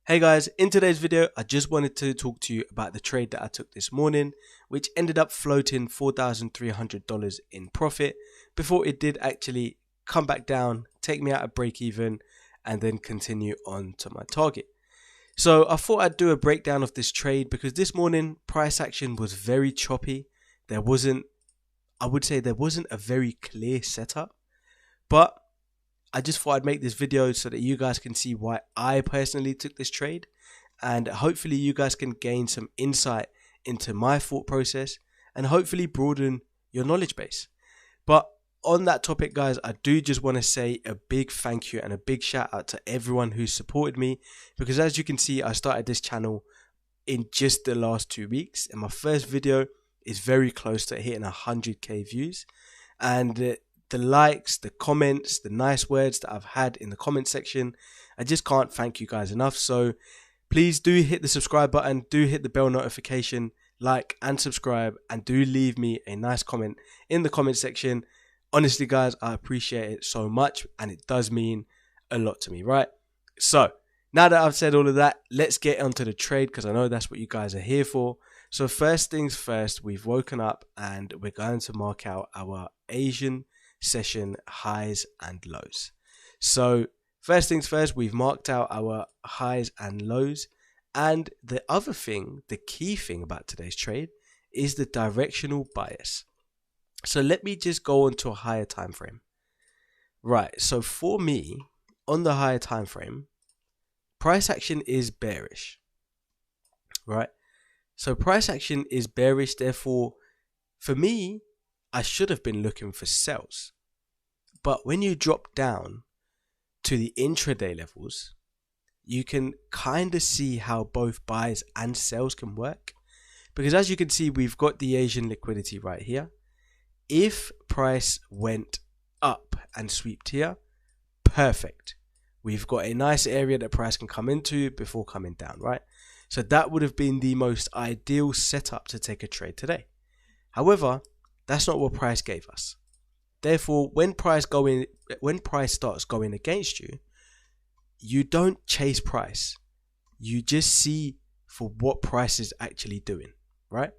Hey guys, in today's video, I just wanted to talk to you about the trade that I took this morning, which ended up floating $4,300 in profit before it did actually come back down, take me out of break even, and then continue on to my target. So I thought I'd do a breakdown of this trade because this morning price action was very choppy. I would say there wasn't a very clear setup, but I just thought I'd make this video so that you guys can see why I personally took this trade, and hopefully you guys can gain some insight into my thought process and hopefully broaden your knowledge base. But on that topic, guys, I do just want to say a big thank you and a big shout out to everyone who supported me, because as you can see, I started this channel in just the last 2 weeks, and my first video is very close to hitting 100k views, and the likes, the comments, the nice words that I've had in the comment section, I just can't thank you guys enough. So please do hit the subscribe button, do hit the bell notification, like and subscribe, and do leave me a nice comment in the comment section. Honestly guys, I appreciate it so much and it does mean a lot to me, right? So now that I've said all of that, let's get onto the trade because I know that's what you guys are here for. So first things first, we've woken up and we're going to mark out our Asian session highs and lows. So first things first, we've marked out our highs and lows, and the other thing, the key thing about today's trade is the directional bias. So let me just go on to a higher time frame. Right, so for me on the higher time frame, price action is bearish, right? So price action is bearish, therefore for me I should have been looking for sells. But when you drop down to the intraday levels, you can kind of see how both buys and sells can work. Because as you can see, we've got the Asian liquidity right here. If price went up and swept here, perfect. We've got a nice area that price can come into before coming down, right? So that would have been the most ideal setup to take a trade today. However, that's not what price gave us. Therefore, when price starts going against you, you don't chase price. You just see for what price is actually doing, right?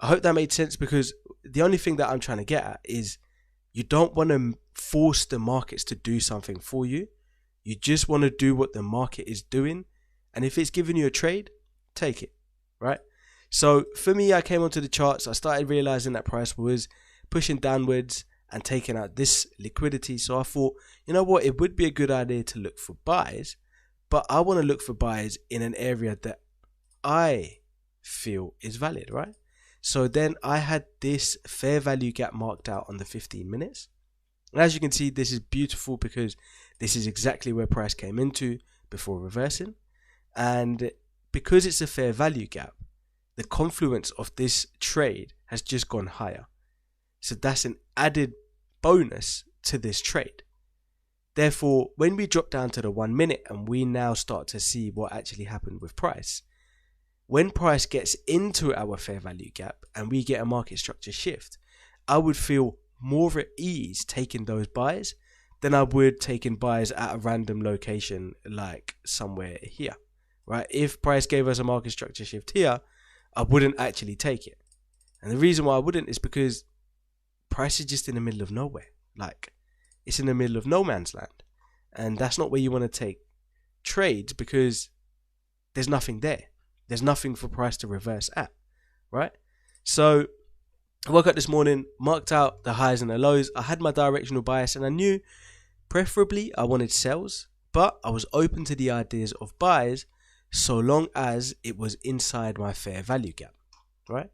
I hope that made sense, because the only thing that I'm trying to get at is you don't want to force the markets to do something for you. You just want to do what the market is doing. And if it's giving you a trade, take it, right? So for me, I came onto the charts. I started realizing that price was pushing downwards and taking out this liquidity. So I thought, you know what, it would be a good idea to look for buys, but I want to look for buys in an area that I feel is valid, right? So then I had this fair value gap marked out on the 15 minutes. And as you can see, this is beautiful because this is exactly where price came into before reversing. And because it's a fair value gap, the confluence of this trade has just gone higher. So that's an added bonus to this trade. Therefore, when we drop down to the 1 minute and we now start to see what actually happened with price, when price gets into our fair value gap and we get a market structure shift, I would feel more at ease taking those buys than I would taking buys at a random location like somewhere here, right? If price gave us a market structure shift here, I wouldn't actually take it. And the reason why I wouldn't is because price is just in the middle of nowhere. Like, it's in the middle of no man's land. And that's not where you want to take trades, because there's nothing there. There's nothing for price to reverse at, right? So I woke up this morning, marked out the highs and the lows. I had my directional bias and I knew preferably I wanted sells, but I was open to the ideas of buys so long as it was inside my fair value gap, right?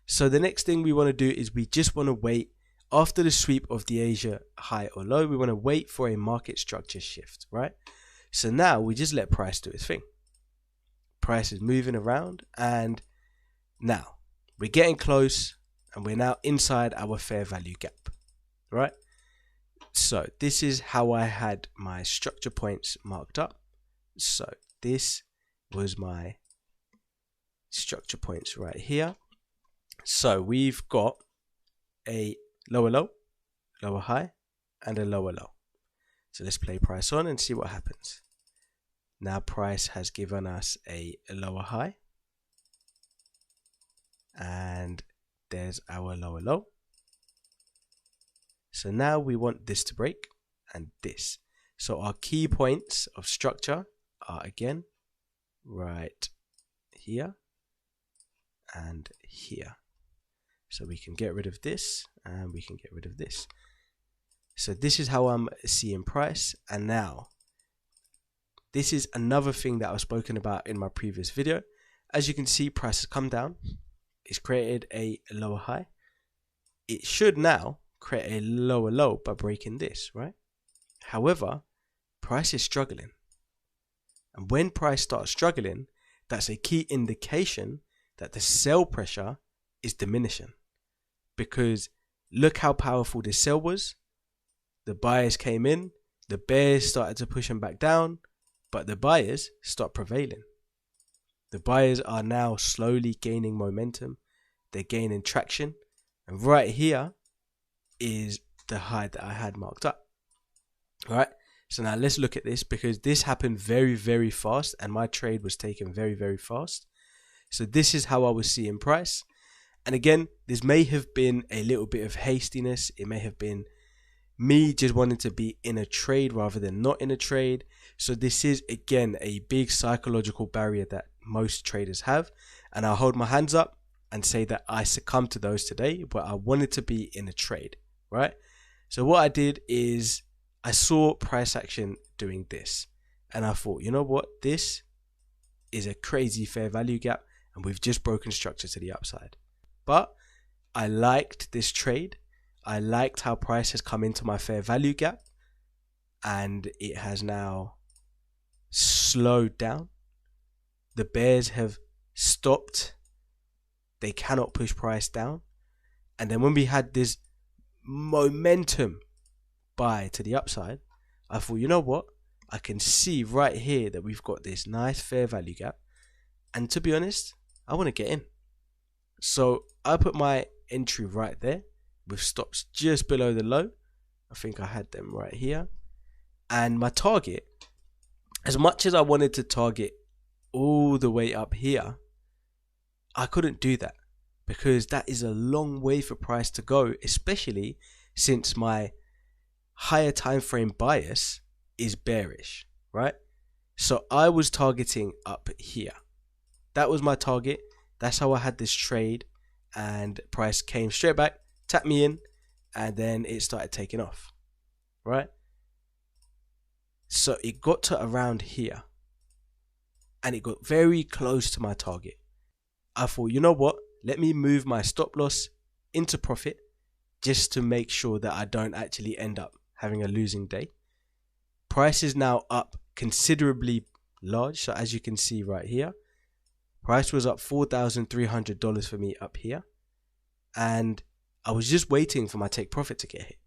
So the next thing we want to do is we just want to wait after the sweep of the Asia high or low. We want to wait for a market structure shift, right? So now we just let price do its thing. Price is moving around, and now we're getting close and we're now inside our fair value gap, right? So this is how I had my structure points marked up. So this was my structure points right here. So we've got a lower low, lower high, and a lower low. So let's play price on and see what happens. Now price has given us a lower high, and there's our lower low. So now we want this to break and this. So our key points of structure are again right here and here. So we can get rid of this and we can get rid of this. So this is how I'm seeing price. And now this is another thing that I've spoken about in my previous video. As you can see, price has come down. It's created a lower high. It should now create a lower low by breaking this, right? However, price is struggling. And when price starts struggling, that's a key indication that the sell pressure is diminishing. Because look how powerful this sell was. The buyers came in, the bears started to push them back down, but the buyers stopped prevailing. The buyers are now slowly gaining momentum. They're gaining traction. And right here is the high that I had marked up. All right. So now let's look at this, because this happened very, very fast and my trade was taken very, very fast. So this is how I was seeing price. And again, this may have been a little bit of hastiness. It may have been me just wanting to be in a trade rather than not in a trade. So this is, again, a big psychological barrier that most traders have. And I'll hold my hands up and say that I succumbed to those today, but I wanted to be in a trade, right? So what I did is I saw price action doing this. And I thought, you know what? This is a crazy fair value gap. And we've just broken structure to the upside. But I liked this trade. I liked how price has come into my fair value gap, and it has now slowed down. The bears have stopped. They cannot push price down. And then when we had this momentum buy to the upside, I thought, you know what? I can see right here that we've got this nice fair value gap. And to be honest, I want to get in. So I put my entry right there with stops just below the low. I think I had them right here. And my target, as much as I wanted to target all the way up here, I couldn't do that, because that is a long way for price to go, especially since my higher time frame bias is bearish, right? So I was targeting up here. That was my target. That's how I had this trade, and price came straight back, tapped me in, and then it started taking off, right? So it got to around here, and it got very close to my target. I thought, you know what? Let me move my stop loss into profit just to make sure that I don't actually end up having a losing day. Price is now up considerably large. So as you can see right here, price was up $4,300 for me up here. And I was just waiting for my take profit to get hit.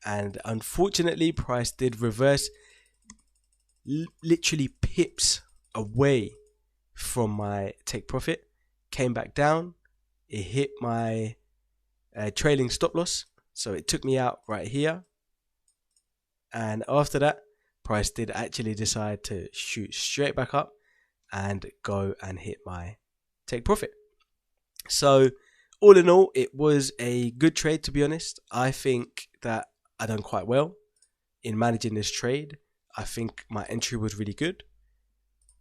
And unfortunately, price did reverse literally pips away from my take profit, came back down. It hit my trailing stop loss. So it took me out right here. And after that, price did actually decide to shoot straight back up and go and hit my take profit. So all in all, it was a good trade, to be honest. I think that I done quite well in managing this trade. I think my entry was really good.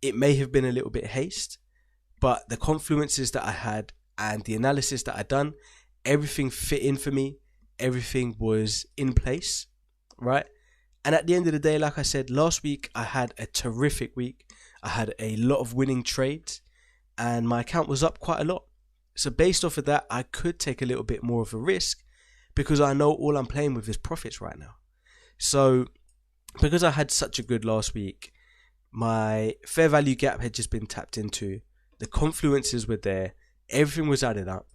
It may have been a little bit haste, but the confluences that I had and the analysis that I done, everything fit in for me. Everything was in place, right? And at the end of the day, like I said, last week I had a terrific week. I had a lot of winning trades and my account was up quite a lot. So based off of that, I could take a little bit more of a risk because I know all I'm playing with is profits right now. So because I had such a good last week, my fair value gap had just been tapped into. The confluences were there. Everything was added up.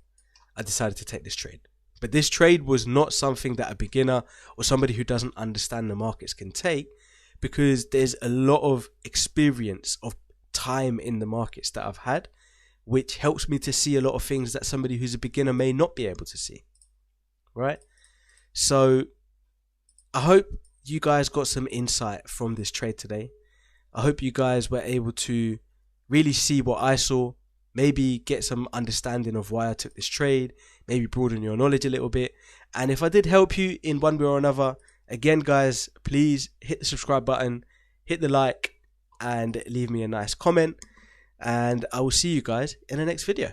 I decided to take this trade. But this trade was not something that a beginner or somebody who doesn't understand the markets can take, because there's a lot of experience of time in the markets that I've had, which helps me to see a lot of things that somebody who's a beginner may not be able to see, right? So I hope you guys got some insight from this trade today. I hope you guys were able to really see what I saw, maybe get some understanding of why I took this trade, maybe broaden your knowledge a little bit. And if I did help you in one way or another, again guys, please hit the subscribe button, hit the like, and leave me a nice comment. And I will see you guys in the next video.